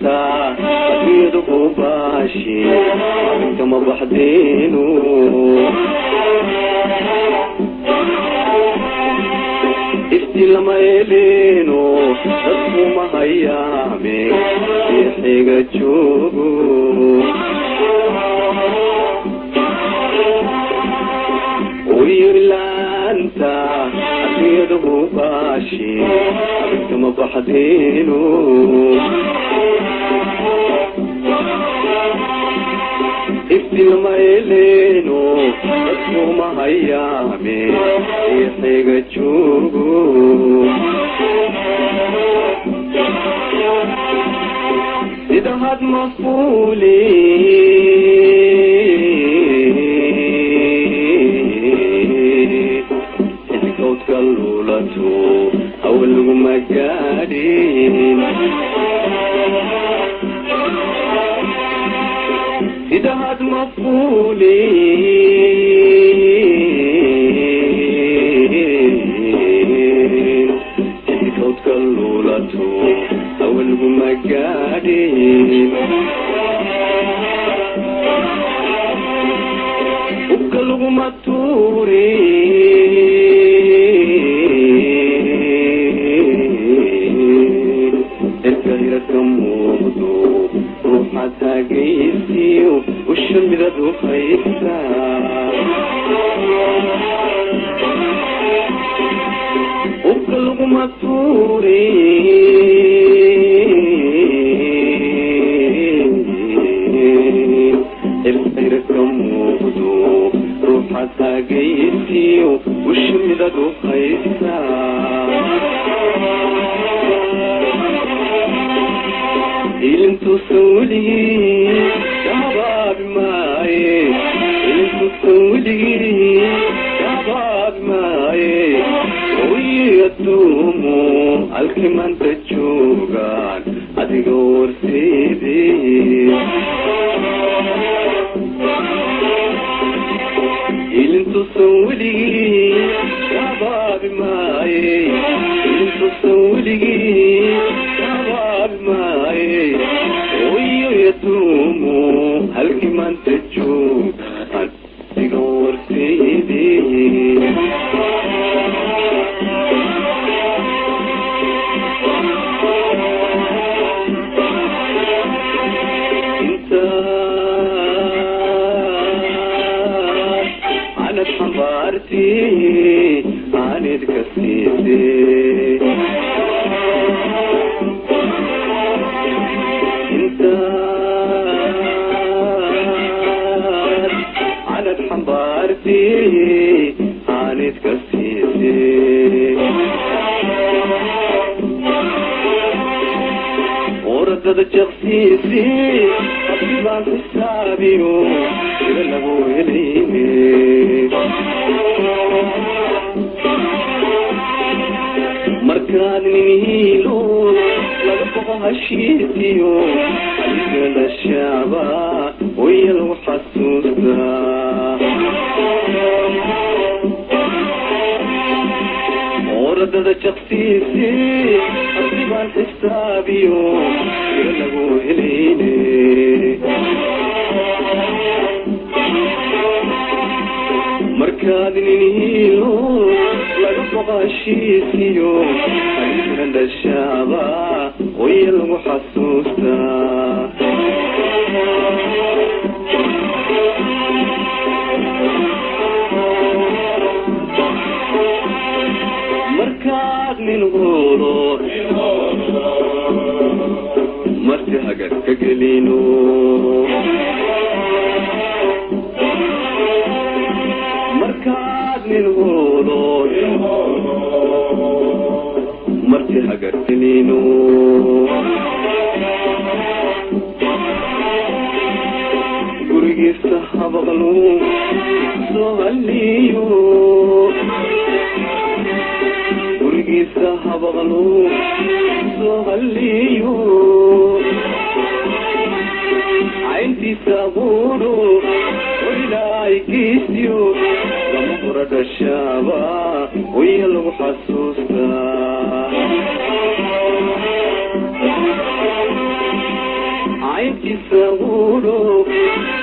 لانتا أبيض باشي كما بحدينو إفتي لما يلينو تسمو مهيامي يحيق تشوقو ويلانتا أبيض باشي كما بحدينو إفتي لما يلينو تسمو مهيامي يحيق تشوقو إذا هاد مفولي إذا كالولتو أول مجارين إذا هاد مفولي إذا كالولتو أول مجارين وكالو مطوري الكهيرة كمودو روحتها قيسي والشمدة خيسا وكالو مطوري الكهيرة كمودو روحتها قيسي والشمدة خيسا إلنتو سولي شباب معي إلنتو سولي شباب معي ويدومو الكمان تجوغان أدقور سيدي إلنتو سولي شباب معي إلنتو سولي شباب معي ويدومو هالكمان تجوغان أدقور سيدي حمارتي عانيت كسيتي انت عانيت حمارتي عانيت كسيتي وردد شخصيتي أطلع في السابيو يبلغوا إليني مركان نهيلو لقبها الشيتيو أجل الشعبا ويلو حسوسا وردد شخصيتي أطلع في السابيو يبلغوا إليني مركان نهيلو لقبها الشيتيو أجل الشعبا ويلو حسوسا مركان من غورو مرتي هجر كجلينو مركان من غورو مرتي هجر كجلينو قرقي الصحابة غلو سواليو قرقي الصحابة غلو سواليو عينتي سابورو ولا يكيسيو مفرد الشابا ويلو حسوسا عينتي سغولو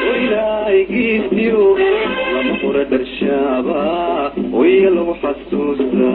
وإلهي قيسيو لما قرد الشابا ويلو حسوسا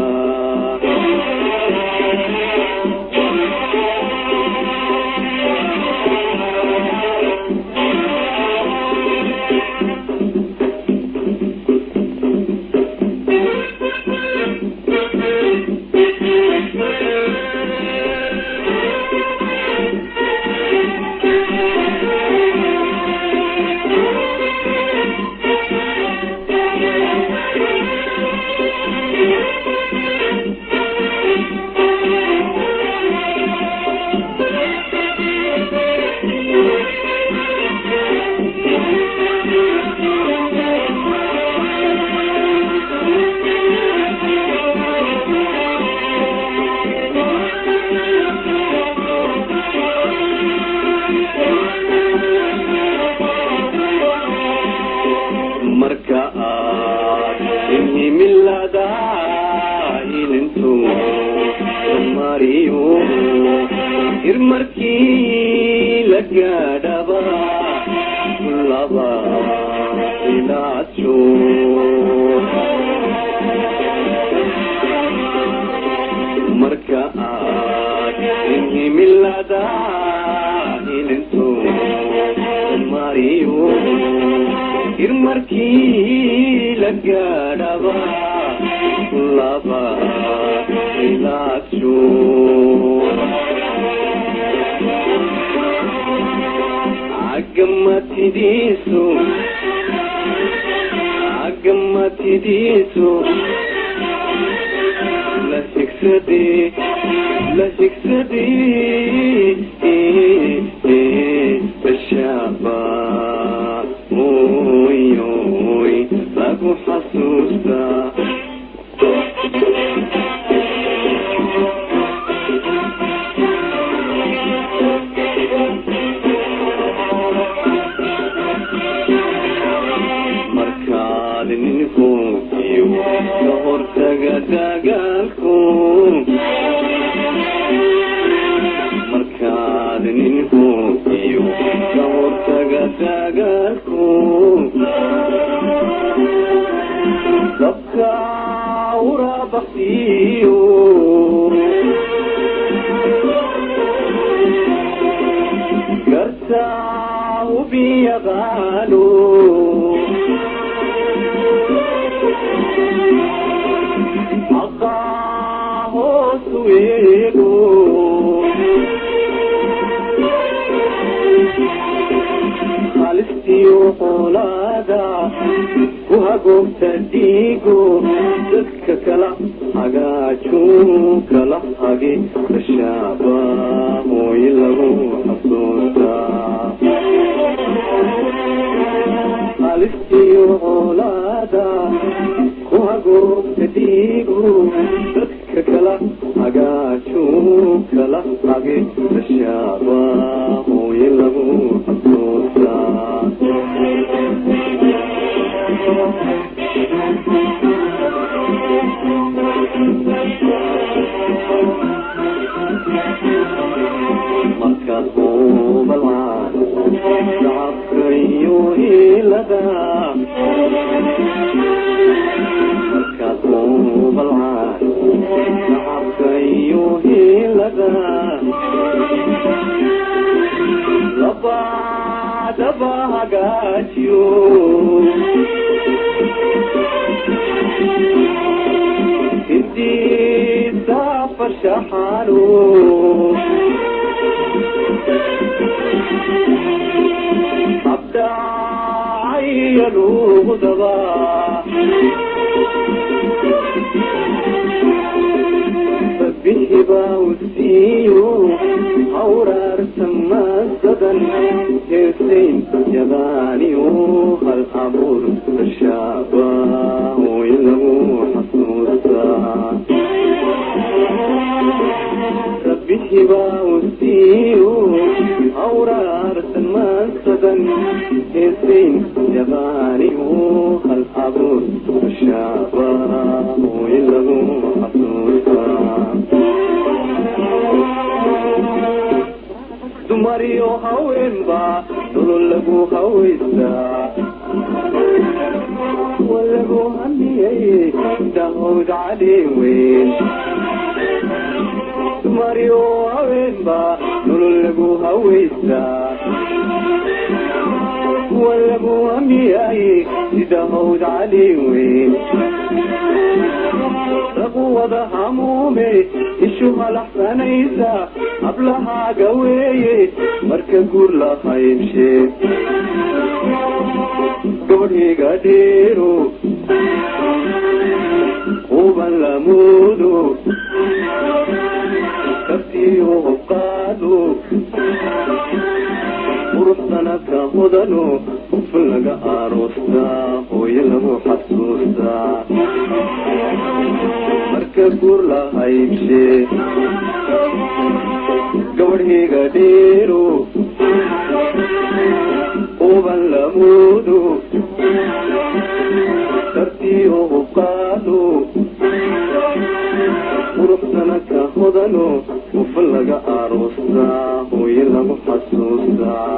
irmarkii la gaadhaba laba ilaajo marka aad himilada ilinto mariyo irmarkii la gaadhaba laba ilaajo عقمتديسو لا تكسدي الشابا اوي لاكو حسوستا dumariyo haweenba nolol lagu hawaysta walagu haniyay dahowd cali weyn dumariyo haweenba nolol lagu hawaysta walagu haniyay dahowd cali weyn wada hamuume ishu halaxsanaysa hablahaa gaweeye marka guur la qaybshe gabadhiga dheero quban lamuudo kartiyo hubqaado qurux sanadka mudano ufun laga aroostaa hooyo lagu xasuustaa marka guur la haybshe gabadhiga dheero quban lamuudo kartiyo hubqaado qurux sanadka mudano ufun laga aroostaa hooyo lagu xasuustaa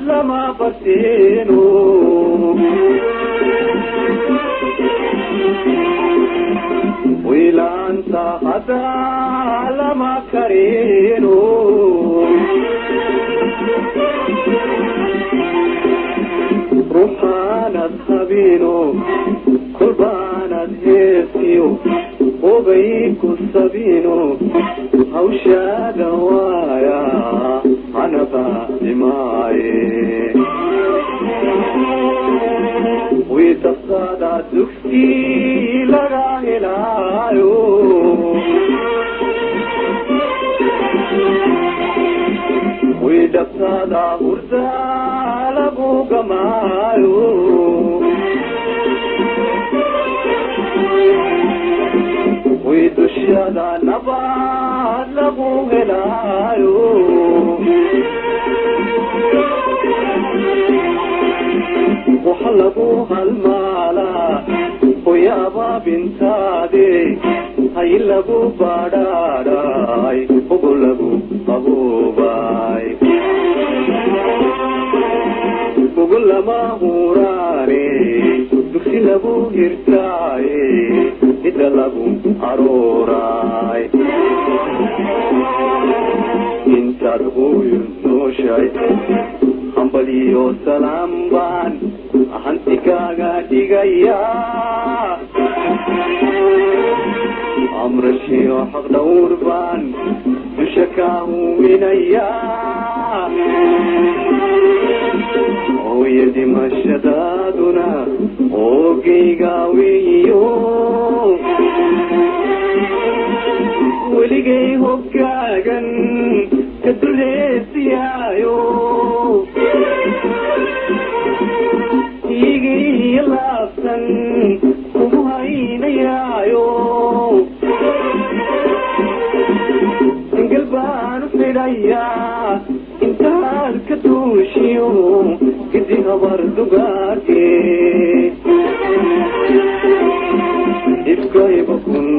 lama barteeno wilaanta hada lama kareeno ruuxaanad habeeno kolbaanad heesiyo obay ku sabiino hawshaada waaya anaba imaaye wiitafsaada dugsi laga helaayo wiidhabsaada hurda lagu gamaayo wiidushada nabaad lagu helaayo waxa lagu halmaalaa hoyaaba bintaade hay lagu badhaadhay ugu lagu qaboobay ugu lama huraane dugsi lagu hirtaaye ida lagu arooray intaad hooyo nooshay hambaliyo salaam baan hanti kaaga dhigaya amrashiyo xaq dhawr baan dusha kaa huwinaya hooya dhimashadaaduna oogayga weeyo weligay hogaagan ka duleesiyaayo igii laabsan kugu haynayaayo ingel baanu fidhayaa intaad ka duushiyo gidi habar dugaage ifkayba kun